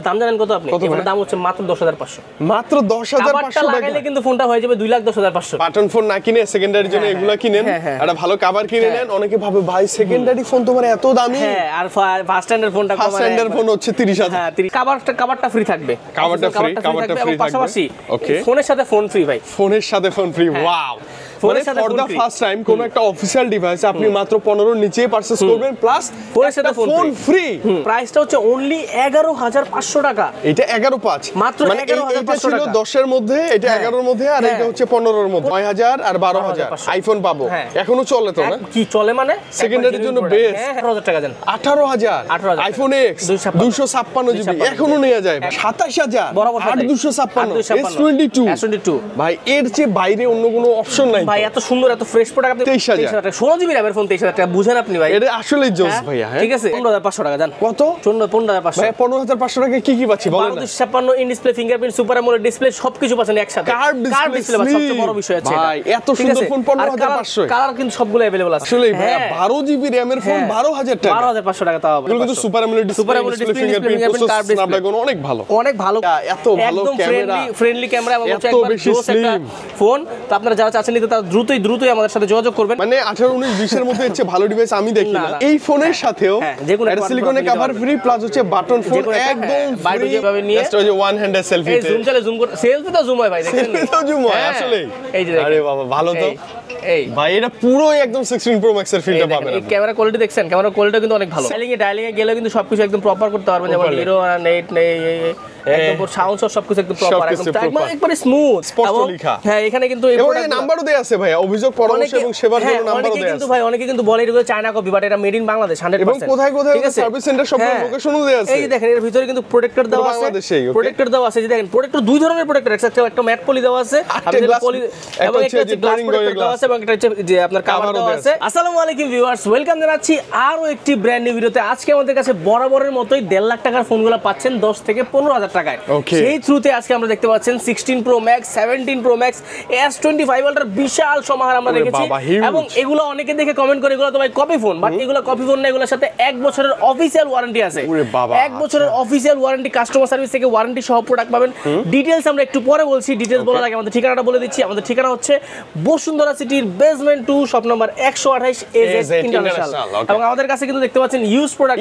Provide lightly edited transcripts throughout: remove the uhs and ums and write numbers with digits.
দাম জানেন কত আপনি? এর দাম হচ্ছে মাত্র ১০৫০০। মাত্র ১০৫০০ টাকা লাগাইলে কিন্তু ফোনটা হয়ে যাবে ২,১০৫০০। বাটন ফোন না কিনে সেকেন্ডারির জন্য এগুলা কিনেন, একটা ভালো কভার কিনে নেন। অনেকে ভাবে ভাই সেকেন্ডারি ফোন তোমার এত দামি। হ্যাঁ, আর ফার্স্ট হ্যান্ডের ফোনটা ফার্স্ট হ্যান্ডের ফোন হচ্ছে ৩০,০০০। হ্যাঁ, কভারটা ফ্রি থাকবে। কভারটা ফ্রি থাকবে। পাশাপাশি ওকে, ফোনের সাথে ফোন ফ্রি ভাই। ফোনের সাথে ফোন ফ্রি। ওয়াও, ফোনের সাথে ফর দা ফার্স্ট টাইম কোন একটা অফিশিয়াল ডিভাইস আপনি মাত্র 15 নিচে পারচেজ করবেন, প্লাস ফোনের সাথে ফোন ফ্রি। প্রাইসটা হচ্ছে অনলি ১১৫০০ টাকা। এটা ১১,৫০০ মাত্র ১১৫০০ ছিল 10 এর মধ্যে, এটা 11 এর মধ্যে, আর এটা হচ্ছে 15 এর মধ্যে। ৯,০০০ আর ১২,০০০ আইফোন পাবো। এখনো চলে তো না? কি চলে মানে সেকেন্ডারির জন্য বেস্ট। ১৮,০০০ টাকা দেন। 18,০০০ আইফোন এক্স 256 জিবি এখনো নেওয়া যায়। ২৭,০০০ ৮,২56 S22 ভাই, এর চেয়ে বাইরে অন্য কোনো অপশন নাই ভাই। এত সুন্দর এত ফ্রেশ প্রোডাক্ট আপনি ২৩,০০০ টাকা 16 জিবি র‍্যামের ফোন ২৩,০০০ টাকা বুঝেন আপনি ভাই? এটা আসলেই জোস ভাইয়া। হ্যাঁ, ঠিক আছে, ১৫,৫০০ টাকা দেন। কত? ১৫,৫০০ ভাই ১৫,৫০০ টাকা কি পাচ্ছি বলেন না? 1256 in display, fingerprint, super AMOLED display সবকিছু পাচ্ছেন একসাথে। কার্ভ ডিসপ্লে সবচেয়ে বড় বিষয় আছে ভাই, এত সুন্দর ফোন 15,৫০০। কালার কিন্তু সবগুলো अवेलेबल আছে আসলে ভাই 12 জিবি র‍্যামের ফোন 12,০০০ টাকা। 12,৫০০ টাকা তাও এগুলো কিন্তু super AMOLED display, fingerprint, processor Snapdragon অনেক ভালো। অনেক ভালো, এত ভালো ক্যামেরা, ফ্রেন্ডলি ক্যামেরা এবং এত বেশি স্লিম ফোন। তো আপনারা যারা চাচ্ছেন নিতে তারা দ্রুতই আমাদের সাথে যোগাযোগ করবেন। মানে 18, 19, 20 এর মধ্যে হচ্ছে ভালো ডিভাইস আমি দেখি না। এই ফোনের সাথেও এটা সিলিকনের কভার ফ্রি, প্লাস হচ্ছে বাটন ফোন একদম ফ্রি। যেভাবে নিয়ে জাস্ট ওই যে ওয়ান হ্যান্ডের সেলফি, এই জুম চলে জুম করে সেলফি তো জুম হয় ভাই, দেখেন সেলফি তো জুম হয় আসলে। এই যে আরে বাবা ভালো তো। এই ভাই এটা পুরোই একদম 16 প্রো ম্যাক্স এর ফিলটা পাবেন। এই ক্যামেরা কোয়ালিটি দেখছেন? ক্যামেরা কোয়ালিটি কিন্তু অনেক ভালো। ডায়ালিং এ গেলে কিন্তু সবকিছু একদম প্রপার করতে পারবেন, যেমন হিরো আর নেট নেই একদম সাউন্ড সবকিছু একদম প্রপার, একদম স্মুথ স্পষ্ট লেখা। হ্যাঁ, এখানে কিন্তু এই নাম্বারও দেয়া আছে ভাই, অভিযোগ পরামর্শ এবং সেবার জন্য নাম্বারও দেয়া আছে। অনেকে কিন্তু বলে এগুলো চায়না কপি, বাট এটা মেড ইন বাংলাদেশ 100%। এবং কোথায় সার্ভিস সেন্টার সব লোকেশনও দেয়া আছে। এই যে দেখেন, এর ভিতরে কিন্তু প্রোটেক্টর দেওয়া আছে, প্রোটেক্টর দেওয়া আছে। যে দেখেন প্রোটেক্টর দুই ধরনের প্রোটেক্টর, একটা ম্যাট পলি দেওয়া আছে, পলি এবং একটা হচ্ছে গ্লাস প্রোটেক্টর দেওয়া আছে, এবং একটা হচ্ছে যে আপনার কভার দেওয়া আছে। আসসালামু আলাইকুম ভিউয়ার্স, ওয়েলকাম জানাচ্ছি আরো একটি ব্র্যান্ড নিউ ভিডিওতে। আজকে আমাদের কাছে বরাবরের মতোই 1.5 লাখ টাকার ফোনগুলো পাচ্ছেন 10 থেকে 15,000 টাকায়। এই থ্রুতে আজকে আমরা দেখতে পাচ্ছেন 16 pro max, 17 pro max, S25 আলট্রার বিশাল সমাহার আমরা রেখেছি। এবং এগুলো অনেকে দেখে কমেন্ট করে এগুলো তো ভাই কপি ফোন, বাট এগুলো কপি ফোন না, এগুলোর সাথে 1 বছরের অফিশিয়াল ওয়ারেন্টি আছে। 1 বছরের অফিশিয়াল ওয়ারেন্টি, কাস্টমার সার্ভিস থেকে ওয়ারেন্টি সহ প্রোডাক্ট পাবেন। ডিটেইলস আমরা একটু পরে বলছি। ডিটেইলস বলার আগে আমাদের ঠিকানাটা বলে দিচ্ছি। আমাদের ঠিকানা হচ্ছে বসুন্ধরা সিটির basement 2, shop number 128, AZ international. এবং আমাদের কাছে কিন্তু দেখতে পাচ্ছেন ইউজ প্রোডাক্ট,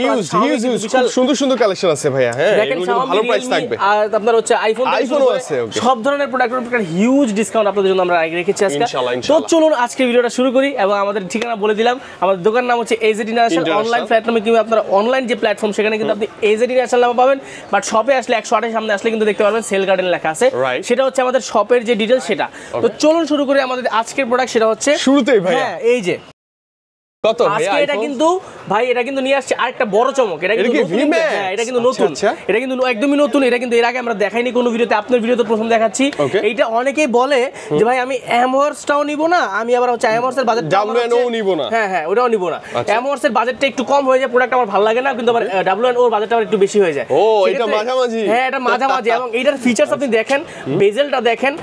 বিশাল সুন্দর সুন্দর কালেকশন আছে ভাইয়া। হ্যাঁ, এগুলো ভালো প্রাইস থাকবে। আর আপনার হচ্ছে আইফোনও আছে, সব ধরনের প্রোডাক্টের উপর হিউজ ডিসকাউন্ট আপনাদের জন্য আমরা রেখেছি আজকে। তো চলুন আজকে ভিডিওটা শুরু করি। এবং আমাদের ঠিকানা বলে দিলাম, আমাদের দোকান নাম হচ্ছে AZ ইন্টারন্যাশনাল। অনলাইন প্ল্যাটফর্মে কিংবা আপনার অনলাইন যে প্ল্যাটফর্ম সেখানে কিন্তু আপনি AZ ইন্টারন্যাশনাল নাম পাবেন, বাট শপে আসলে 128 সামনে আসলে কিন্তু দেখতে পারবেন সেল গার্ডেন লেখা আছে। সেটা হচ্ছে আমাদের শপের যে ডিটেইলস সেটা। তো চলুন শুরু করি আমাদের আজকের প্রোডাক্ট। সেটা হচ্ছে শুরুতেই ভাই, হ্যাঁ, এই যে কত ভাই এটা কিন্তু ভাই, এটা কিন্তু নিয়ে আসছে আরেকটা বড় চমক। এটা কিন্তু এটা কিন্তু নতুন, এটা কিন্তু একদমই নতুন। এটা কিন্তু এর আগে আমরা দেখাইনি কোনো ভিডিওতে, আপনার ভিডিওতে প্রথম দেখাচ্ছি। এইটা অনেকেই বলে যে ভাই আমি এমহর্সটাও নিব না, আমি আবার হচ্ছে এমহর্সের বাজেট WNO নিব না। হ্যাঁ, ওটাও নিব না। এমহর্সের বাজেটটা একটু কম হয়ে যায়, প্রোডাক্ট আমার ভালো লাগে না, কিন্তু আবার WNO এর বাজেটটা একটু বেশি হয়ে যায়। ও, এটা মাঝামাঝি। হ্যাঁ, এটা মাঝামাঝি। এবং এটার ফিচারস আপনি দেখেন, বেজেলটা দেখেন,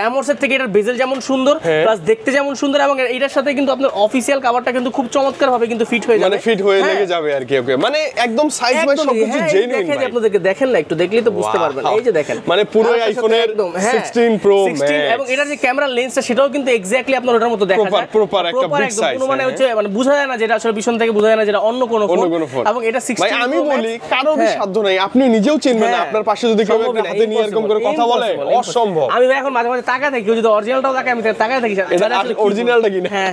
এমহর্সের থেকে এটার বেজেল যেমন সুন্দর, প্লাস দেখতে যেমন সুন্দর, এবং এটার সাথে কিন্তু আপনার অফিশিয়াল কভারটা কিন্তু খুব চমৎকার ভাবে কিন্তু ফিট হয়ে যাবে, মানে ফিট হয়ে লেগে যাবে আর কি। ওকে, মানে একদম সাইজ বাই সবকিছু জেনুইন ভাই। আপনাদেরকে দেখেন না, একটু দেখলেই তো বুঝতে পারবেন। এই যে দেখেন, মানে পুরো আইফোনের 16 প্রো ম্যাক্স, এবং এটার যে ক্যামেরা লেন্সটা সেটাও কিন্তু এক্স্যাক্টলি আপনার ওটার মতো দেখা যায়, প্রপার একটা বিগ সাইজ। কোনো মানে হচ্ছে মানে বোঝা যায় না যেটা আসলে পিছন থেকে বোঝা যায় না যেটা অন্য কোনো ফোন। এবং এটা 16 ভাই আমি বলি কারো সাধ্য নাই, আপনি নিজেও চিনবেন না। আপনার পাশে যদি কেউ একটা হাতে নিয়ে এরকম করে কথা বলে, অসম্ভব। আমি এখন মাঝে মাঝে তাকায় থাকি, যদি অরিজিনালটাও তাকায় আমি তাকায় থাকি, এটা অরিজিনালটা কিনা। হ্যাঁ,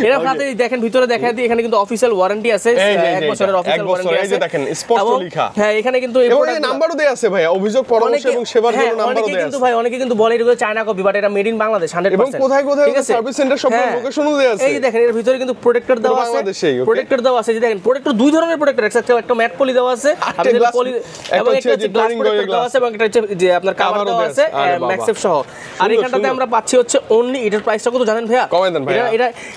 এর সাথে দেখেন ভিতরে দেখা দিই, এখানে কিন্তু অফিশিয়াল ওয়ারেন্টি আছে, 1 বছরের অফিশিয়াল ওয়ারেন্টি আছে। এই যে দেখেন স্পষ্ট লেখা। হ্যাঁ, এখানে কিন্তু এই প্রোডাক্ট নাম্বারও দেয়া আছে ভাই, অভিযোগ পরামর্শ এবং সেবার জন্য নাম্বারও দেয়া আছে। ভাই অনেকে কিন্তু বলে এগুলো চায়না কপি, বাট এটা মেড ইন বাংলাদেশ 100%। এবং কোথায় সার্ভিস সেন্টার সব লোকেশনও দেয়া আছে। এই যে দেখেন, এর ভিতরে কিন্তু প্রোটেক্টর দেওয়া আছে, প্রোটেক্টর দেওয়া আছে। যে দেখেন প্রোটেক্টর দুই ধরনের প্রোটেক্টর, একটা ম্যাট পলি দেওয়া আছে, আপনাদের পলি, এবং একটা হচ্ছে গ্লাস প্রোটেক্টর দেওয়া আছে, এবং একটা হচ্ছে যে আপনার কভার দেওয়া আছে ম্যাক্সেফ সহ। আর এখানটাতে আমরা পাচ্ছি হচ্ছে অনলি, এটার প্রাইসটা কত জানেন ভাইয়া? কমাই দেন ভাইয়া।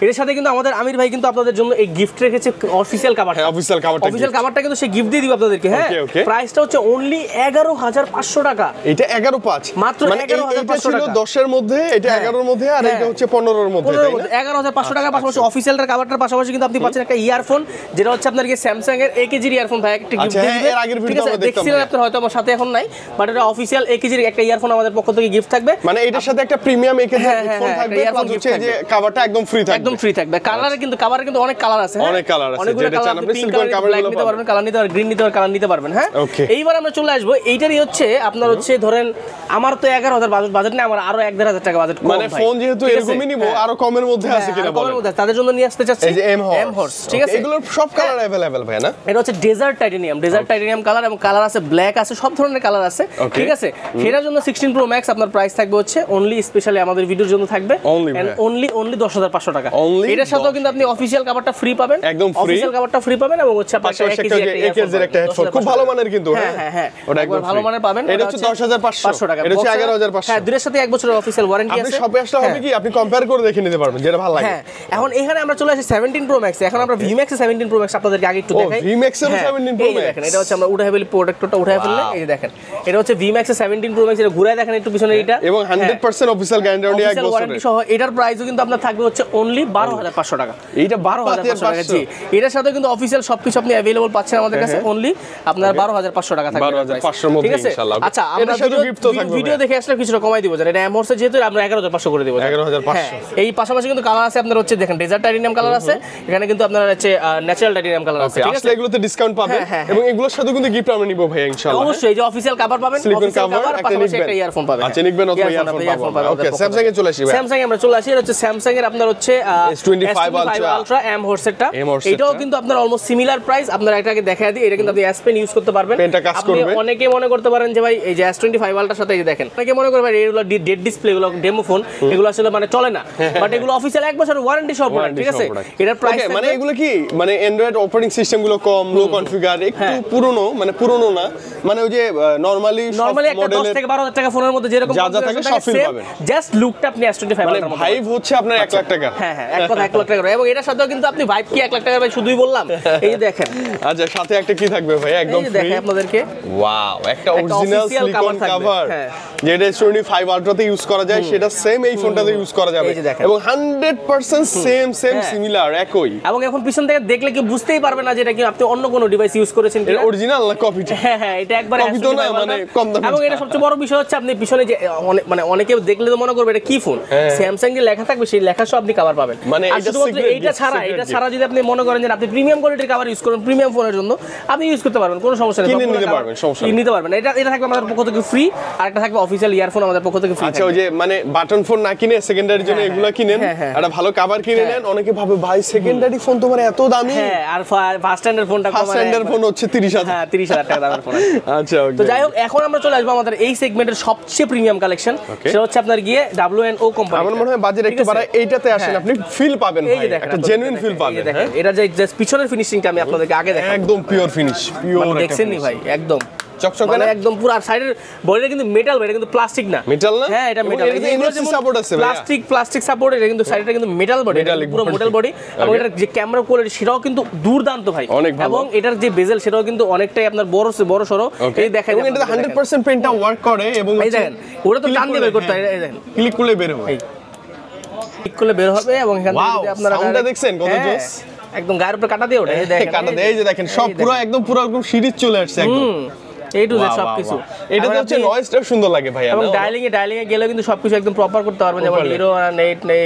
এর সাথে কিন্তু আমাদের আমির ভাই কিন্তু আপনাদের জন্য এই গিফট রেখেছে অফিশিয়াল কভার। হ্যাঁ অফিশিয়াল কভারটা, অফিশিয়াল কভারটা কিন্তু সে গিফট দিয়ে দিবে আপনাদেরকে। হ্যাঁ প্রাইসটা হচ্ছে অনলি 11500 টাকা। এটা 115 মাত্র 11500 টাকা। 10 এর মধ্যে, এটা 11 এর মধ্যে, আর এটা হচ্ছে 15 এর মধ্যে, 11500 টাকা। পাশাপাশি অফিশিয়ালটার কভারটার পাশাপাশি কিন্তু আপনি পাচ্ছেন একটা ইয়ারফোন, যেটা হচ্ছে আপনার কি স্যামসাং এর AKG ইয়ারফোন ভাই একটা গিফট দিয়ে দিবে। এর আগের ভিডিও আমরা দেখতাম, দেখছিলেন আপনারা হয়তো আমার সাথে এখন নাই, বাট এটা অফিশিয়াল AKG একটা ইয়ারফোন আমাদের পক্ষ থেকে গিফট থাকবে। মানে এটার সাথে একটা প্রিমিয়াম AKG হেডফোন থাকবে, প্লাস হচ্ছে যে কভারটা একদম ফ্রি থাকবে। একদম ফ্রি থাকবে। কালারে কিন্তু কভারে কিন্তু অনেক কালার আছে। অনেক কালার আছে, যেটা চান আপনি সিলিকন কভার নিতে পারবেন, কালার নিতে পারবেন, গ্রিন নিতে পারবেন, কালার নিতে পারবেন। হ্যাঁ এইবার আমরা চলে আসবো এইটারই হচ্ছে আপনার হচ্ছে ধরেন আমার তো 11000 বাজেট নেই, আমার আরো 1-1500 টাকা বাজেট কম। মানে ফোন যেহেতু এরকমই নিব, আরো কমের মধ্যে আছে কিনা বলেন। কমের মধ্যে তাদের জন্য নিয়ে আসতে চাচ্ছি এই যে এম হর্স, ঠিক আছে। এগুলোর সব কালার अवेलेबल ভাই না? এটা হচ্ছে ডেজার্ট টাইটানিয়াম কালার, এবং কালার আছে ব্ল্যাক আছে, সব ধরনের কালার আছে, ঠিক আছে। সেটার জন্য 16 Pro Max আপনার প্রাইস থাকবে হচ্ছে অনলি স্পেশালি আমাদের ভিডিওর জন্য থাকবে অনলি 10500 টাকা। এটার সাথেও কিন্তু আপনি অফিশিয়াল কভারটা ফ্রি পাবেন, একদম ফ্রি অফিশিয়াল কভারটা ফ্রি পাবেন, এবং হচ্ছে আপনার AKG এর একটা হেডফোন খুব ভালো মানের কিন্তু। হ্যাঁ ওটা একদম ভালো মানের পাবেন। এটা হচ্ছে 10500 টাকা, এটা হচ্ছে 11500। হ্যাঁ দুটোর সাথে 1 বছরের অফিশিয়াল ওয়ারেন্টি আছে। আপনি সবে আসলে হবে কি আপনি কম্পেয়ার করে দেখে নিতে পারবেন যেটা ভালো লাগে। হ্যাঁ এখন এখানে আমরা চলে আসি 17 Pro Max। এখন আমরা VMAX এর 17 Pro Max আপনাদেরকে আগে একটু দেখাই। VMAX এর 17 Pro Max দেখেন, এটা হচ্ছে আমরা উঠাই ফেলি, প্রোডাক্টটা উঠাই ফেললে এই যে দেখেন, এটা হচ্ছে VMAX এর 17 Pro Max। এটা ঘুরায় দেখেন একটু পিছনে, এটা এবং 100% অফিশিয়াল গ্যারান্টি 1 বছরের সহ। এটার প্রাইসও কিন্তু আপনার থাকবে হচ্ছে অনলি 12500 টাকা। এইটা 12500 টাকা। জি এটার সাথে কিন্তু অফিশিয়াল সবকিছু আপনি अवेलेबल পাচ্ছেন আমাদের কাছে অনলি আপনার 12500 টাকা থাকবে। 12500 এর মধ্যে ইনশাআল্লাহ। আচ্ছা আমরা ভিডিও দেখে আসলে কিছুটা কমাই দিব, এটা এমহর্সে যেহেতু আমরা 11500 করে দেব। 11500। এই পাশাপাশি কিন্তু কালার আছে আপনার হচ্ছে দেখেন ডেজার্ট টাইটানিয়াম কালার আছে, এখানে কিন্তু আপনার হচ্ছে ন্যাচারাল টাইটানিয়াম কালার আছে, ঠিক আছে। আসলে এগুলোতে ডিসকাউন্ট পাবেন, এবং এগুলোর সাথে কিন্তু গিফট আমরা নিব ভাই ইনশাআল্লাহ। অবশ্যই এই যে অফিশিয়াল কভার পাবেন, অফিশিয়াল কভার পাশাপাশি একটা ইয়ারফোন পাবেন। আচ্ছা নিবেন অথবা ইয়ারফোন পাবেন। ওকে স্যামসাং এ চলে আসি ভাই। স্যামসাং এ আমরা চলে আসি। এটা হচ্ছে স্যামসাং এর আপনার হচ্ছে S25 আলট্রা এমহর্সেরটা। এটাও কিন্তু আপনার অলমোস্ট সিমিলার প্রাইস। আপনারা এটাকে দেখায় দিই, এটা কিন্তু আপনি S Pen ইউজ করতে পারবেন, পেনটা কাজ করবে। অনেকে মনে করতে পারেন যে ভাই এই যে S25 আলট্রার সাথে এই যে দেখেন, অনেকে মনে করে ভাই এগুলো ডেড ডিসপ্লে, এগুলো ডেমো ফোন, এগুলো আসলে মানে চলে না, বাট এগুলো অফিশিয়াল 1 বছরের ওয়ারেন্টি সহ প্রোডাক্ট, ঠিক আছে। এটার প্রাইস মানে এগুলো কি মানে অ্যান্ড্রয়েড অপারেটিং সিস্টেম গুলো কম লো কনফিগার, একটু পুরনো, মানে পুরনো না, মানে ওই যে নরমালি একটা 10 থেকে 12000 টাকা ফোনের মধ্যে যেরকম যা যা থাকে সব ফিল পাবেন। জাস্ট লুকটা আপনি S25 আলট্রার মধ্যে ভাইব হচ্ছে আপনার 1 লাখ টাকা। হ্যাঁ 1 লাখ টাকা। এবং এটার সাথেও কিন্তু আপনি ভাইব কি 1 লাখ টাকা ভাই শুধুই বললাম, এই যে দেখেন। আচ্ছা সাথে একটা কি থাকবে ভাই একদম ফ্রি? দেখেন আপনাদেরকে, ওয়াও একটা অরিজিনাল সিলিকন কভার, যেটা S25 আলট্রাতে ইউজ করা যায়, সেটা সেম এই ফোনটাতে ইউজ করা যাবে, এবং 100% সেম সিমিলার একই। এবং এখন পিছন থেকে দেখলে কি বুঝতেই পারবে না যে এটা কি আপনি অন্য কোনো ডিভাইস ইউজ করেছেন কিনা, এটা অরিজিনাল না কপি। হ্যাঁ এটা একবার কপি তো না, মানে কম দামি। এবং এটা সবচেয়ে বড় বিষয় হচ্ছে আপনি পিছনে যে মানে অনেকে দেখলে তো মনে করবে এটা কি ফোন, স্যামসাং এর লেখা থাকবে, সেই লেখা সহ আপনি কভার পাবেন। মানে এটা ছাড়া যদি আপনি মনে করেন যে আপনি প্রিমিয়াম কোয়ালিটির কভার ইউজ করেন প্রিমিয়াম ফোনের জন্য, আপনি ইউজ করতে পারবেন, কোনো সমস্যা নেই, কিনে নিতে পারবেন, সমস্যা নেই, নিতে পারবেন। এটা থাকবে আমাদের পক্ষ থেকে ফ্রি, আর একটা থাকবে অফিশিয়াল ইয়ারফোন আমাদের পক্ষ থেকে ফ্রি। আচ্ছা ওই যে মানে বাটন ফোন না কিনে সেকেন্ডারি জন্য এগুলা কিনেন, একটা ভালো কভার কিনে নেন। অনেকে ভাবে ভাই সেকেন্ডারি ফোন তোমার এত দামি, হ্যাঁ আর ফার্স্ট হ্যান্ডের ফোনটা কম, ফার্স্ট হ্যান্ডের ফোন হচ্ছে 30000। হ্যাঁ 30000 টাকা দামের ফোন। আচ্ছা ওকে। তো যাই হোক এখন আমরা চলে আসবো আমাদের এই সেগমেন্টের সবচেয়ে প্রিমিয়াম কালেকশন, সেটা হচ্ছে আপনার গিয়ে WNO কোম্পানি। আমার মনে হয় বাজেট একটু বাড়ায়, এইটাতে আসেন আপনি ফিল পাবেন ভাই, একটা জেনুইন ফিল পাবেন। দেখেন এটা যে পিছনের ফিনিশিংটা আমি আপনাদেরকে আগে দেখাই, একদম পিওর ফিনিশ, পিওর দেখছেন নি ভাই, একদম চকচকে না, একদম পুরো। আর সাইডের বডিটা কিন্তু মেটাল, এটা কিন্তু প্লাস্টিক না, মেটাল না। হ্যাঁ এটা মেটাল, এনএফসি সাপোর্ট আছে ভাই, প্লাস্টিক সাপোর্ট। এটা কিন্তু সাইডটা কিন্তু মেটাল বডি, পুরো মেটাল বডি। এবং এটার যে ক্যামেরা কোয়ালিটি সেটাও কিন্তু দুর্দান্ত ভাই, এবং এটার যে বেজেল সেটাও কিন্তু অনেকটাই আপনার বড় সরো। এই দেখেন এটা 100% পেনটা ওয়ার্ক করে, এবং এই দেখেন ওটা তো টান দিয়ে বের করতে হয়, এই দেখেন ক্লিক করলে বের হবে, ক্লিক করলে বের হবে। এবং এখান থেকে যদি আপনারা সাউন্ডটা দেখছেন কত জোস, একদম গায়ের উপরে কাটা দিয়ে ওঠে, এই দেখেন কাটা দেয়, এই যে দেখেন সব পুরো একদম সিরিজ চলে আসছে একদম এই টু জেড সবকিছু। এটাতে হচ্ছে নয়েজটা সুন্দর লাগে ভাই, এবং ডায়ালিং এ গেলে কিন্তু সবকিছু একদম প্রপার করতে পারবেন, যেমন হিরো আর নেট নেই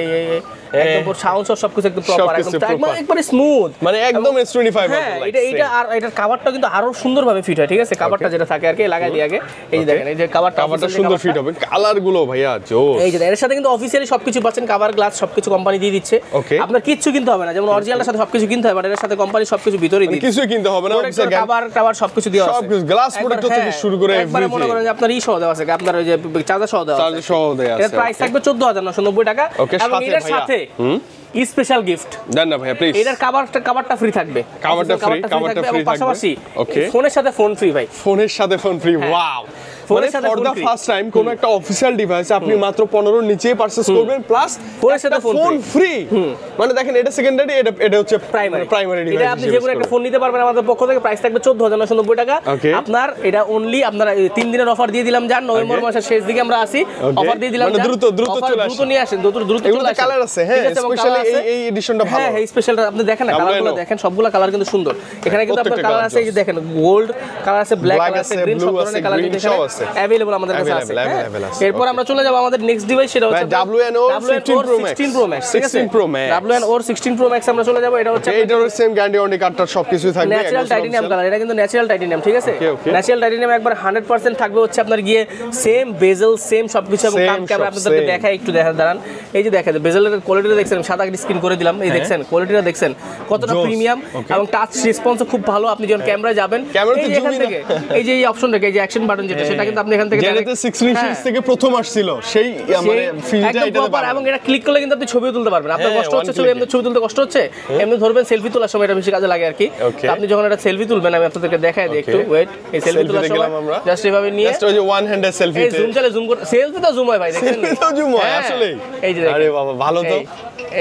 একদম পুরো সাউন্ড সবকিছু একদম প্রপার, একদম স্মুথ, মানে একদম S25। হ্যাঁ এটা আর এটার কভারটা কিন্তু আরো সুন্দরভাবে ফিট হয়, ঠিক আছে। কভারটা যেটা থাকে আর কি লাগাই দিয়ে আগে, এই যে দেখেন এই যে কভারটা সুন্দর ফিট হবে, কালার গুলো ভাইয়া জোস। এই যে এর সাথে কিন্তু অফিশিয়ালি সবকিছু পাচ্ছেন, কভার গ্লাস সবকিছু কোম্পানি দিয়ে দিচ্ছে, আপনার কিচ্ছু কিনতে হবে না। যেমন অরিজিনালটার সাথে সবকিছু কিনতে হয়, বাট এর সাথে কোম্পানি সবকিছু ভিতরেই দিচ্ছে, কিছু কিনতে হবে না, কভার সবকিছু দেওয়া আছে, সবকিছু গ্লাস প্রোটেক্টর থেকে শুরু করে একবারে মনে করেন যে আপনার ই সহ দেওয়া আছে, আপনার ওই যে চার্জার সহ দেওয়া আছে। এর প্রাইস থাকবে 14990 টাকা। এবং এর সাথে স্পেশাল গিফট দেন না ভাইয়া প্লিজ, এটার কভারটা ফ্রি থাকবে, কভারটা ফ্রি থাকবে, পাশাপাশি ওকে ফোনের সাথে ফোন ফ্রি ভাই, ফোনের সাথে ফোন ফ্রি। ওয়াও মানে ফর দা ফার্স্ট টাইম কোন একটা অফিশিয়াল ডিভাইস আপনি মাত্র 15 এর নিচে পারচেজ করবেন প্লাস ফোনের সাথে ফোন ফ্রি। মানে দেখেন এটা সেকেন্ডারি, এটা হচ্ছে প্রাইমারি ডিভাইস। এটা আপনি যে কোনো একটা ফোন নিতে পারবেন আমাদের পক্ষ থেকে। প্রাইস থাকবে 14990 টাকা। আপনার এটা অনলি আপনার 3 দিনের অফার দিয়ে দিলাম, জান নভেম্বর মাসের শেষ দিকে আমরা আসি, অফার দিয়ে দিলাম। মানে দ্রুত চলে আসেন, দ্রুত নিয়ে আসেন, দ্রুত চলে আসেন। কালার আছে, হ্যাঁ স্পেশালি এই এডিশনটা ভালো। হ্যাঁ এই স্পেশালটা আপনি দেখেন না, কালারগুলো দেখেন, সবগুলা কালার কিন্তু সুন্দর। এখানে কিন্তু আপনার কালার আছে, এই যে দেখেন গোল্ড কালার আছে, ব্ল্যাক কালার আছে, গ্রিন, সব ধরনের কালার কিন্তু এখানে अवेलेबल আমাদের কাছে আছে। এরপর আমরা চলে যাব আমাদের নেক্সট ডিভাইস, সেটা হচ্ছে WNOR 16 Pro Max। 16 Pro Max, WNOR 16 Pro Max আমরা চলে যাব। এটা হচ্ছে এটার সেম গ্যারান্টি ওয়ারেন্টি কার্ডটা সবকিছু থাকবে, ন্যাচারাল টাইটানিয়াম কালার। এটা কিন্তু ন্যাচারাল টাইটানিয়াম, ঠিক আছে? ন্যাচারাল টাইটানিয়াম একবার 100% থাকবে হচ্ছে আপনার গিয়ে সেম বেজেল, সেম সবকিছু। এবং ক্যামেরা আপনাদেরকে দেখাই, একটু দাঁড়ান। এই যে দেখেন বেজেলের কোয়ালিটিটা দেখছেন, সাদা স্ক্রিন করে দিলাম, এই দেখছেন কোয়ালিটিটা দেখছেন কতটা প্রিমিয়াম, এবং টাচ রেসপন্স খুব ভালো। আপনি যখন ক্যামেরায় যাবেন এই যে এখান থেকে এই যে এই অপশন থেকে, এই যে অ্যাকশন বাটন যেটা, সেটা কিন্তু আপনি এখান থেকে যেটাতে 16 সিরিজ থেকে প্রথম আসছিল সেই মানে ফিলটা এটাতে পাবেন। এবং এটা ক্লিক করলে কিন্তু আপনি ছবিও তুলতে পারবেন। আপনার কষ্ট হচ্ছে ছবি, এমনি ছবি তুলতে কষ্ট হচ্ছে, এমনি ধরবেন সেলফি তোলার সময় এটা বেশি কাজে লাগে আর কি। আপনি যখন একটা সেলফি তুলবেন, আমি আপনাদেরকে দেখাই দিই একটু, ওয়েট। এই সেলফি তোলার সময় জাস্ট এভাবে নিয়ে, জাস্ট ওই যে ওয়ান হ্যান্ডের সেলফি, এই জুম চালে জুম করে, সেলফি তো জুম হয় ভাই, দেখেন সেলফি তো জুম হয় আসলে। এই যে দেখেন, আরে বাবা ভালো তো।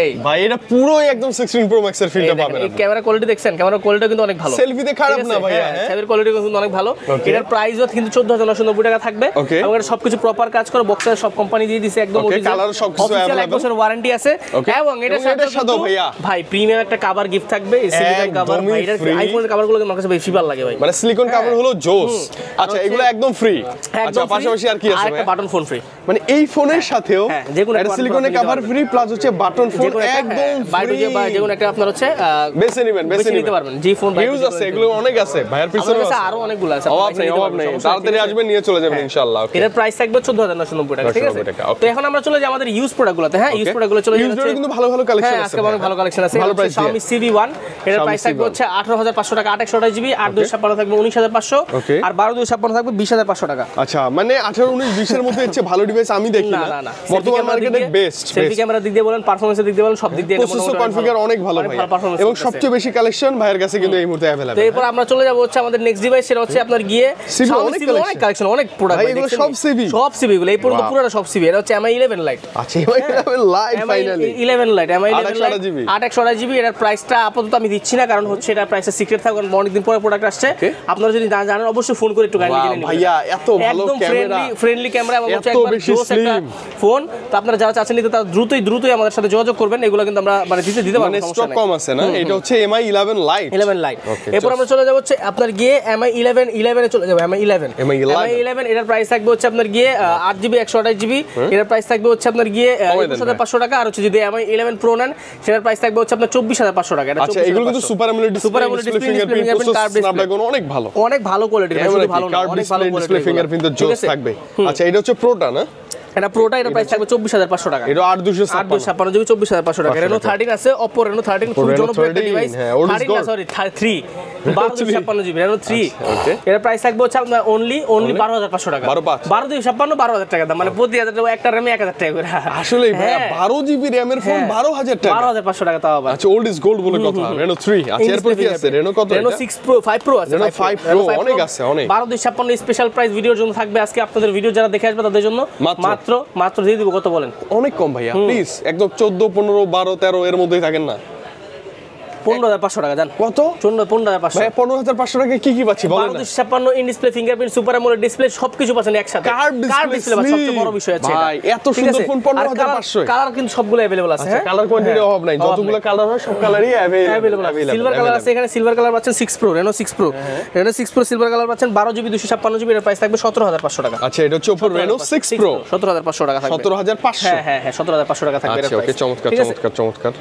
এই ভাই এটা পুরোই একদম 16 Pro Max এর ফিলটা পাবেন। এই ক্যামেরা কোয়ালিটি দেখছেন, ক্যামেরা কোয়ালিটি কিন্তু অনেক ভালো, সেলফিতে খারাপ না ভাইয়া। হ্যাঁ ক্যামেরা কোয়ালিটি কিন্তু অনেক ভালো। এটার প্রাইসও কিন্তু 14990 টাকা থাকবে। এবং এটা সবকিছু প্রপার কাজ করে, বক্সের সব কোম্পানি দিয়ে দিয়েছে একদম অরিজিনাল, কালার সবকিছু অফিশিয়াল 1 বছর ওয়ারেন্টি আছে। এবং এটার সাথে ভাইয়া ভাই প্রিমিয়াম একটা কভার গিফট থাকবে, এই সিলিকন কভার। ভাই এটার আইফোনের কভারগুলো আমার কাছে বেশি ভালো লাগে ভাই, মানে সিলিকন কভার হলো জোস। আচ্ছা এগুলো একদম ফ্রি। আচ্ছা পাশাপাশি আর কি আছে? একটা বাটন ফোন ফ্রি, মানে এই ফোনের সাথেও এটা সিলিকনের কভার ফ্রি প্লাস হচ্ছে বাটন ফোন একদম ফ্রি। যেগুলো একটা আপনার হচ্ছে বেছে নিতে পারবেন। জি ফোন ইউজ আছে, এগুলো অনেক আছে ভাইয়ার পিছনে আছে, আরো অনেকগুলো আছে, অভাব নেই। তাড়াতাড়ি আসবেন, নিয়ে চলে যাবেন ইনশাআল্লাহ। এটার প্রাইস থাকবে 14990 টাকা, ঠিক আছে? তো এখন আমরা চলে যাই আমাদের ইউজ প্রোডাক্টগুলোতে। হ্যাঁ ইউজ প্রোডাক্টগুলো চলে যাচ্ছে, ইউজের কিন্তু ভালো কালেকশন আছে। আজকে অনেক ভালো কালেকশন আছে। ভালো প্রাইস Xiaomi CV1 এটার প্রাইস থাকবে হচ্ছে 18500 টাকা, 8 জিবি, 8256 থাকবে 19500, আর 12256 থাকবে 20500 টাকা। আচ্ছা মানে 18 19 20 এর মধ্যে হচ্ছে ভালো ডিভাইস আমি দেখি না বর্তমান মার্কেটে বেস্ট। সেলফি ক্যামেরা দিক দিয়ে বলেন, পারফরম্যান্সের দিক দিয়ে বলেন, সব দিক দিয়ে প্রসেসর কনফিগার অনেক ভালো ভাই, এবং সবচেয়ে বেশি কালেকশন ভাইয়ের কাছে কিন্তু এই মুহূর্তে अवेलेबल। তো এরপর আমরা চলে যাব হচ্ছে আমাদের নেক্সট ডিভাইস, সেটা হচ্ছে আপনার গিয়ে অনেক কালেকশন, অনেক প্রোডাক্ট ভাই, এগুলো সব সিবি গুলো এই পর্যন্ত পুরোটা সব সিবি। এটা হচ্ছে MI 11 লাইট। আচ্ছা MI 11 light finally 11 light, MI 11 light 828 GB. এটার প্রাইসটা আপাতত আমি দিচ্ছি না, কারণ হচ্ছে এটা প্রাইসটা সিক্রেট থাকবে, কারণ অনেকদিন পরে প্রোডাক্ট আসছে। আপনারা যদি জানেন অবশ্যই ফোন করে একটু গাইড জেনে নিন ভাইয়া। এত ভালো ক্যামেরা, ফ্রেন্ডলি ক্যামেরা, এবং হচ্ছে একবার জোস একটা ফোন। তো আপনারা যারা চাচ্ছেন নিতে, তারা দ্রুতই আমাদের সাথে যোগাযোগ করবেন। এগুলো কিন্তু আমরা মানে দিতে পারবো, স্টক কম আছে না। এটা হচ্ছে MI 11 লাইট। এরপর আমরা চলে যাব হচ্ছে আপনার গিয়ে MI 11 এ চলে যাব। MI 11 এটার প্রাইস থাকবে হচ্ছে আপনার গিয়ে 8 জিবি 128 জিবি। এটার প্রাইস থাকবে হচ্ছে আপনার গিয়ে 21500 টাকা। আর হচ্ছে যদি MI 11 Pro নেন, সেটার প্রাইস থাকবে হচ্ছে আপনার 24500 টাকা। আচ্ছা এগুলো কিন্তু super AMOLED display, fingerprint Snapdragon অনেক ভালো কোয়ালিটির, শুধু ভালো না, অনেক ভালো ডিসপ্লে, ফিঙ্গারপ্রিন্ট জোস থাকবে। আচ্ছা এটা হচ্ছে প্রোটা না? এটা প্রোটা, এটা প্রাইস থাকবে 24500 টাকা। এটা 8256 জিবি 24500 টাকা। Reno 13 আছে, Oppo Reno 13 খুব জনপ্রিয় একটা ডিভাইস। 13 না সরি 3 12256 জিবি Reno 3। এর প্রাইস থাকবে হচ্ছে আপনার অনলি 12500 টাকা। 12256 12000 টাকা দাম, মানে প্রতি 1000 টাকা একটা RAM 1000 টাকা করে। আসলে ভাই 12 জিবি RAM এর ফোন 12000 টাকা, 12500 টাকা তাও আবার। আচ্ছা ওল্ড ইজ গোল্ড বলে কথা। Reno 3 আচ্ছা এরপর কি আছে? Reno কত? Reno 6 Pro 5 Pro আছে, Reno 5 Pro অনেক আছে, অনেক। 12256 স্পেশাল প্রাইস ভিডিওর জন্য থাকবে আজকে। আপনাদের ভিডিও যারা দেখে আসবে তাদের জন্য মাত্র দিয়ে দিব। কত বলেন? অনেক কম ভাইয়া, প্লিজ একদম 14 15 12 13 এর মধ্যেই থাকেন না। 15500 টাকা জান। কত? 15500 ভাই 15500 টাকা কি পাচ্ছি বলেন না? 12256 in display, fingerprint, super AMOLED display সবকিছু পাচ্ছেন একসাথে। কার্ভ ডিসপ্লে সবচেয়ে বড় বিষয় আছে ভাই, এত সুন্দর ফোন 15500। কালার কিন্তু সবগুলো अवेलेबल আছে। হ্যাঁ কালার কোয়ান্টিটির অভাব নাই, যতগুলো কালার হয় সব কালারই अवेलेबल। সিলভার কালার আছে, এখানে সিলভার কালার পাচ্ছেন 6 Pro, Reno 6 Pro। Reno 6 Pro silver colour পাচ্ছেন 12 জিবি 256 জিবি। এর প্রাইস থাকবে 17500 টাকা। আচ্ছা এটা হচ্ছে Oppo Reno 6 Pro 17500 টাকা থাকবে। 17500 হ্যাঁ 17500 টাকা থাকবে। আচ্ছা ওকে, চমৎকার।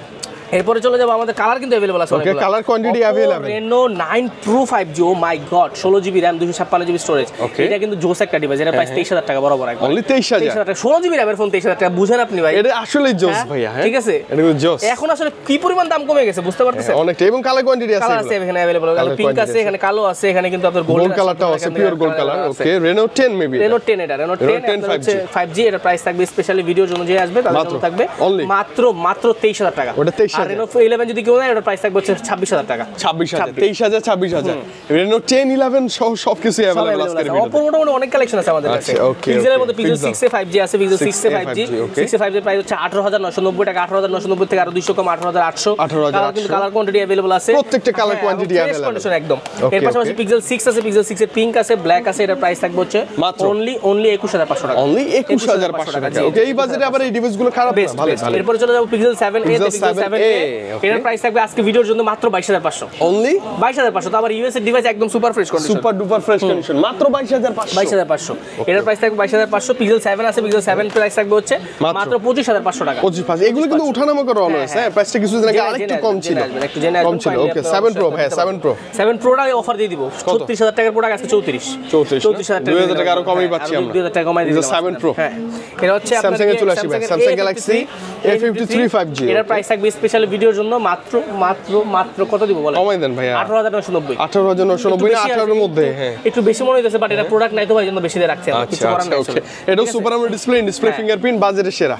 এরপরে চলে যাব আমাদের কালার কিন্তু अवेलेबल আছে অনেকগুলো। Okay colour quantity available. Reno 9 Pro 5G, ও my God, 16 GB RAM 256 GB storage. এটা কিন্তু জোস একটা ডিভাইস। এর প্রাইস 23000 টাকা বরাবর একবার। অনলি 23000 টাকা 16 জিবি RAM এর ফোন 23000 টাকা, বুঝেন আপনি ভাই? এটা আসলে জোস ভাইয়া। হ্যাঁ ঠিক আছে, এটা কিন্তু জোস। এখন আসলে কি পরিমাণ দাম কমে গেছে বুঝতে পারতেছেন? অনেকটা, এবং কালার কোয়ান্টিটি আছে, কালার আছে এখানে अवेलेबल। পিঙ্ক আছে, এখানে কালো আছে, এখানে কিন্তু আপনার গোল্ড কালারটাও আছে, পিওর গোল্ড কালার। ওকে Reno 10 মেবি, Reno 10 এটা Reno 10 হচ্ছে 5G। এর প্রাইস থাকবে স্পেশালি ভিডিওর জন্য যে আসবে তাদের জন্য থাকবে মাত্র 23000 টাকা। ওটা 23000 আর Reno 11 যদি কেউ নেয় এটার প্রাইস থাকবে হচ্ছে 26000 টাকা। 26000, 23000, 26000। Reno 10, 11 সবকিছু अवेलेबल আছে। Oppo মোটামুটি অনেক কালেকশন আছে আমাদের কাছে। Pixel এর মধ্যে Pixel 6 এ 5G আছে, Pixel 6 এ 5G। 6 এ 5G এর প্রাইস হচ্ছে 18990 টাকা, 18990 থেকে আরো 200 কম 18800। কিন্তু কালার কোয়ান্টিটি अवेलेबल আছে, প্রত্যেকটা কালার কোয়ান্টিটি अवेलेबल কন্ডিশন একদম। এর পাশাপাশি Pixel 6 আছে, Pixel 6 এর পিঙ্ক আছে, ব্ল্যাক আছে, এটার প্রাইস থাকবে হচ্ছে অনলি 21500 টাকা। অনলি 21500 টাকা। ওকে, এই বাজেটে আবার এই ডিভাইসগুলো খারাপ না, ভালো ভালো। এরপর চলে যাব Pixel 7a তে, Pixel 7a এটার প্রাইস থাকবে আজকে ভিডিওর জন্য মাত্র 22500। অনলি 22500। তো আবার ইউএস এর ডিভাইস একদম super fresh condition, super duper fresh condition, মাত্র 22500। 22500 এটার প্রাইস থাকবে 22500। Pixel 7 আছে, Pixel 7 প্রাইস থাকবে হচ্ছে মাত্র 25500 টাকা। 25500। এগুলো কিন্তু ওঠানামা করে অলওয়েজ, হ্যাঁ, প্রাইসটা কিছুদিন আগে আরেকটু কম ছিল, একটু জেনে কম ছিল। ওকে, 7 প্রো ভাই, 7 প্রো 7 প্রোটা অফার দিয়ে দিব 36000 টাকার প্রোডাক্ট আছে 34000 টাকা, 2000 টাকা আরো কমই পাচ্ছি আমরা, 2000 টাকা কমাই দিলাম। 7 প্রো, হ্যাঁ, এটা হচ্ছে আপনাদের স্যামসাং এ চলে আসি ভাই, স্যামসাং গ্যালাক্সি A53 5G। এটার প্রাইস থাকবে স্পেশাল ভিডিওর জন্য মাত্র মাত্র মাত্র কত দিব বলেন? কমাই দেন ভাই, 18990। 18990 না 18 এর মধ্যে, হ্যাঁ, একটু বেশি মনে হইতেছে, বাট এটা প্রোডাক্ট নাই তো ভাই, জন্য বেশি দিয়ে রাখছি আমরা, কিছু করার নাই। ওকে, এটাও সুপার আমোলেড ডিসপ্লে ফিঙ্গারপ্রিন্ট, বাজেটের সেরা।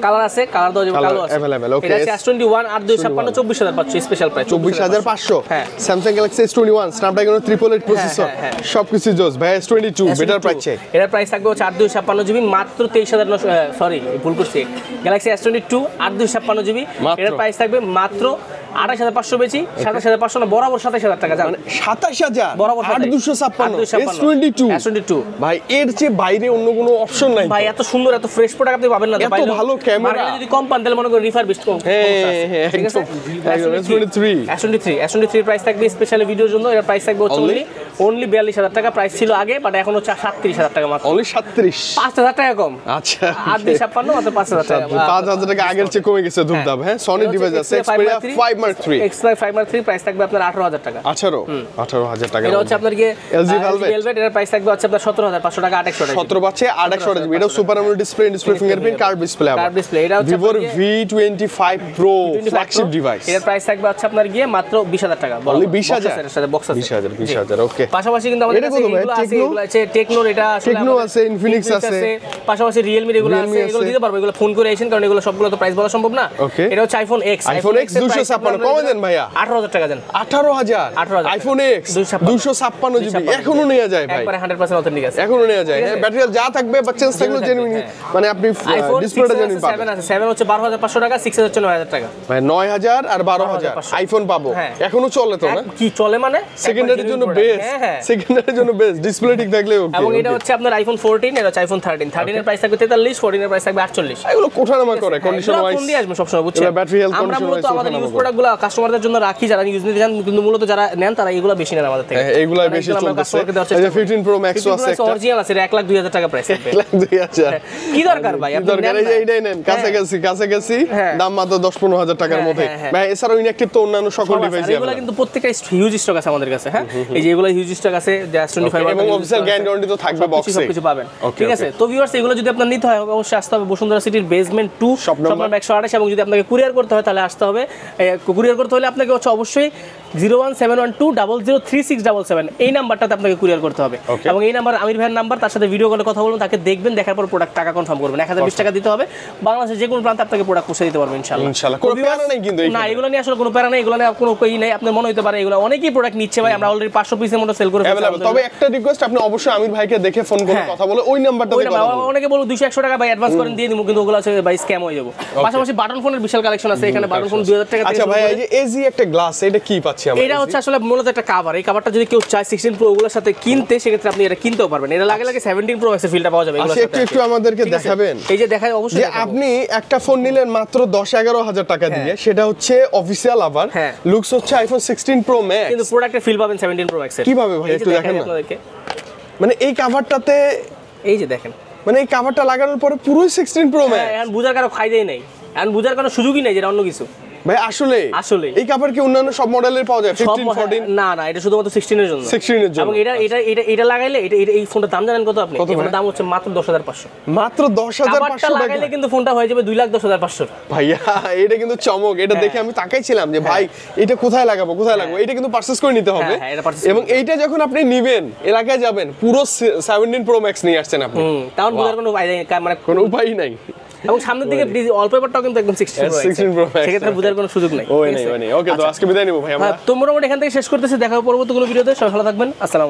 কালার আছে, কালার দাও, কালো আছে अवेलेबल। ওকে, এটা আছে S21 8256 24000 পাচ্ছ স্পেশাল প্রাইস 24500। হ্যাঁ, Samsung Galaxy S21 Snapdragon 888 processor, সবকিছু জোস ভাই। S22 বেটার প্রাইস চাই, এটার প্রাইস থাকবে 8256 জিবি মাত্র 23900, সরি ভুল করছি, গ্যালাক্সি S22 8256 জিবি এটার প্রাইস থাকবে মাত্র 28500 বেশি, 27500 না, বরাবর 27000 টাকা জানেন, 27000 বরাবর 8256 S22 ভাই, এর চেয়ে বাইরে অন্য কোনো অপশন নাই ভাই। এত সুন্দর এত ফ্রেশ প্রোডাক্ট আপনি পাবেন না এত ভালো ক্যামেরা, যদি কম পান তাহলে মনে করেন রিফারবিশড কম। হ্যাঁ, ঠিক আছে। S23 প্রাইস থাকবে স্পেশাল ভিডিওর জন্য, এর প্রাইস থাকবে অনলি 42000 টাকা, প্রাইস ছিল আগে, বাট এখন হচ্ছে 37000 টাকা মাত্র, অনলি 37, 5000 টাকা কম। আচ্ছা, 8256 মাত্র 5000 টাকা, 5000 টাকা আগের চেয়ে কমে গেছে ধুমধাম। হ্যাঁ, সনি ডিভাইস আছে, Xperia 5 Mark 3, Xperia 5 Mark 3 price থাকবে আপনার 18000 টাকা। 18000 টাকা। এটা হচ্ছে আপনার কি LG Velvet, এর প্রাইস থাকবে হচ্ছে আপনার 17500 টাকা, 2800 টাকা। 17 পাচ্ছে 2800 টাকা। এটা super AMOLED display fingerprint, curve display, curve display. এটা হচ্ছে Vivo V25 Pro flagship device, এর প্রাইস থাকবে হচ্ছে আপনার গিয়ে মাত্র 20000 টাকা, অনলি 20000 এর সাথে বক্স আছে 20000। ওকে, পাশাপাশি কিন্তু আমাদের কাছে এগুলো আছে, এগুলো আছে টেকনোর, এটা আসলে টেকনো আছে, ইনফিনিক্স আছে, পাশাপাশি রিয়েলমি এগুলো আছে, এগুলো দিতে পারবো, এগুলো ফোন করে আসেন, কারণ এগুলো সবগুলো তো প্রাইস বলা সম্ভব না। এটা হচ্ছে আইফোন X 256, কমে দেন ভাইয়া, 18000 টাকা দেন, 18000 আইফোন X 256 জিবি এখনো নেওয়া যায় ভাই, একবারে 100% অথেন্টিক আছে, এখনো নেওয়া যায়। হ্যাঁ, ব্যাটারি যা থাকবে বা চেঞ্জ থাকলে জেনুইন, মানে আপনি ডিসপ্লেটা জেনুইন পাবেন। 7 আছে, 7 হচ্ছে 12500 টাকা, 6 হচ্ছে 9000 টাকা ভাই, 9000 আর 12000 আইফোন পাবো, এখনো চলে তো না? কি চলে মানে সেকেন্ডারির জন্য বেস্ট, সেকেন্ডারির জন্য বেস্ট, ডিসপ্লে ঠিক থাকলে ওকে। এবং এটা হচ্ছে আপনার আইফোন 14, এটা হচ্ছে আইফোন 13 এর প্রাইস থাকবে 43, 14 এর প্রাইস থাকবে 48। এগুলো কোঠানামা করে কন্ডিশন ওয়াইজ, ফোন দিয়ে আসবে সব সময়, বুঝছেন? ব্যাটারি হেলথ আমরা কন্ডিশন মূলত ওয়াইজ আমাদের ইউজ প্রোডাক্টগুলো কাস্টমারদের জন্য রাখি, যারা ইউজ নিতে চান, কিন্তু মূলত যারা নেন তারা এগুলো বেশি নেন আমাদের থেকে। হ্যাঁ, এগুলাই বেশি চলতেছে। এই যে 15 Pro Max আছে, একটা অরিজিনাল আছে, 1,02,000 টাকা প্রাইস থাকবে। 1,02,000 কি দরকার ভাই, আপনি দরকার এই যে এইটাই নেন, কাছাকাছি দাম মাত্র 10-15 টাকার মধ্যে ভাই। এছাড়াও ইনঅ্যাক্টিভ তো অন্যান্য সকল ডিভাইসই এগুলো কিন্তু প্রত্যেকটা হিউজ স্টক আছে আমাদের কাছে। হ্যাঁ, এই যে এগুলো হিউজ স্টক আছে, S25 এবং অফিশিয়াল গ্যারান্টি তো থাকবে বক্সে, সবকিছু পাবেন, ঠিক আছে? তো ভিউয়ার্স, এগুলো যদি আপনার নিতে হয় অবশ্যই আসতে হবে বসুন্ধরা সিটির বেসমেন্ট 2 শপ নাম্বার 128, এবং যদি আপনাকে কুরিয়ার করতে হয় তাহলে আসতে হবে। কুরিয়ার করতে হলে আপনাকে হচ্ছে অবশ্যই 01712003677 এই নাম্বারটাতে আপনাকে কুরিয়ার করতে হবে, এবং এই নাম্বার আমির ভাইয়ের নাম্বার, তার সাথে ভিডিও কলে কথা বলুন, তাকে দেখবেন, দেখার পর প্রোডাক্ট টাকা কনফার্ম করবেন, 1020 টাকা দিতে হবে। বাংলাদেশের যে কোনো প্রান্তে আপনাকে প্রোডাক্ট পৌঁছে দিতে পারবেন ইনশাআল্লাহ। কোনো প্যারা নাই কিন্তু, না, এগুলো নিয়ে আসলে কোনো প্যারা নাই, এগুলো নিয়ে কোনো কই নাই। আপনার মনে হতে পারে এগুলো অনেকেই প্রোডাক্ট নিচ্ছে ভাই, আমরা অলরেডি 500 পিসের মতো সেল করে ফেলেছি। তবে একটা রিকোয়েস্ট, আপনি অবশ্যই আমির ভাইকে দেখে ফোন করে কথা বলে ওই নাম্বারটাতে কথা বলুন। অনেকে বলবো 200-100 টাকা ভাই অ্যাডভান্স করেন দিয়ে দিমু, কিন্তু ওগুলো আছে ভাই স্ক্যাম হয়ে যাবে। পাশাপাশি বাটন ফোনের বিশাল কালেকশন আছে, এখানে বাটন ফোন 2000 টাকা। আচ্ছা ভাই, এই যে এজি একটা গ্লাস, এটা কি পাচ্ছি আমরা? এটা হচ্ছে আসলে মূলত একটা কভার। এই কভারটা যদি কেউ চায় 16 প্রো ওগুলোর সাথে কিনতে, সেক্ষেত্রে আপনি এটা কিনতেও পারবেন। এটা লাগে 17 প্রো ম্যাক্সের ফিলটা পাওয়া যাবে এগুলোর সাথে। একটু আমাদেরকে দেখাবেন? এই যে দেখাই অবশ্যই, যে আপনি একটা ফোন নিলেন মাত্র 10-11 হাজার টাকা দিয়ে, সেটা হচ্ছে অফিশিয়াল, আবার লুকস হচ্ছে আইফোন 16 প্রো ম্যাক্স, কিন্তু প্রোডাক্টের ফিল পাবেন 17 প্রো ম্যাক্সের। কিভাবে ভাই একটু দেখেন না? মানে এই কভারটাতে, এই যে দেখেন, মানে এই কভারটা লাগানোর পরে পুরোই 16 প্রো ম্যাক্স। এখন বুঝার কারো ফায়দাই নাই, এখন বুঝার কোনো সুযোগই নাই, যেটা অন্য কিছু ভাই। আসলে এই কভার কি অন্যান্য সব মডেলের পাওয়া যায়? 15, 14? না, এটা শুধুমাত্র 16 এর জন্য। 16 এর জন্য। এবং এটা লাগাইলে এই ফোনটার দাম জানেন কত আপনি? এই ফোনটার দাম হচ্ছে মাত্র 10500। মাত্র 10500 টাকা লাগাইলে কিন্তু ফোনটা হয়ে যাবে 2,10,500। ভাইয়া, এটা কিন্তু চমক। এটা দেখে আমি তাকাইছিলাম যে ভাই এটা কোথায় লাগাবো। এটা কিন্তু পারচেজ করে নিতে হবে। এবং এইটা যখন আপনি নিবেন, এলাকায় যাবেন, পুরো 17 প্রো ম্যাক্স নিয়ে আসছেন আপনি। তাও বুঝার কোনো উপায় নাই, মানে কোনো উপায় নাই। এবং সামনের দিকে ওয়ালপেপারটাও কিন্তু একদম 16 Pro Max সেক্ষেত্রে বোঝার কোনো সুযোগ নাই। ওকে তো আজকে বিদায় নিব ভাই আমরা। তো মোটামুটি এখান থেকে শেষ করতেছি, দেখা হবে পরবর্তী কোনো ভিডিওতে। সবাই ভালো থাকবেন, আসসালামু আলাইকুম।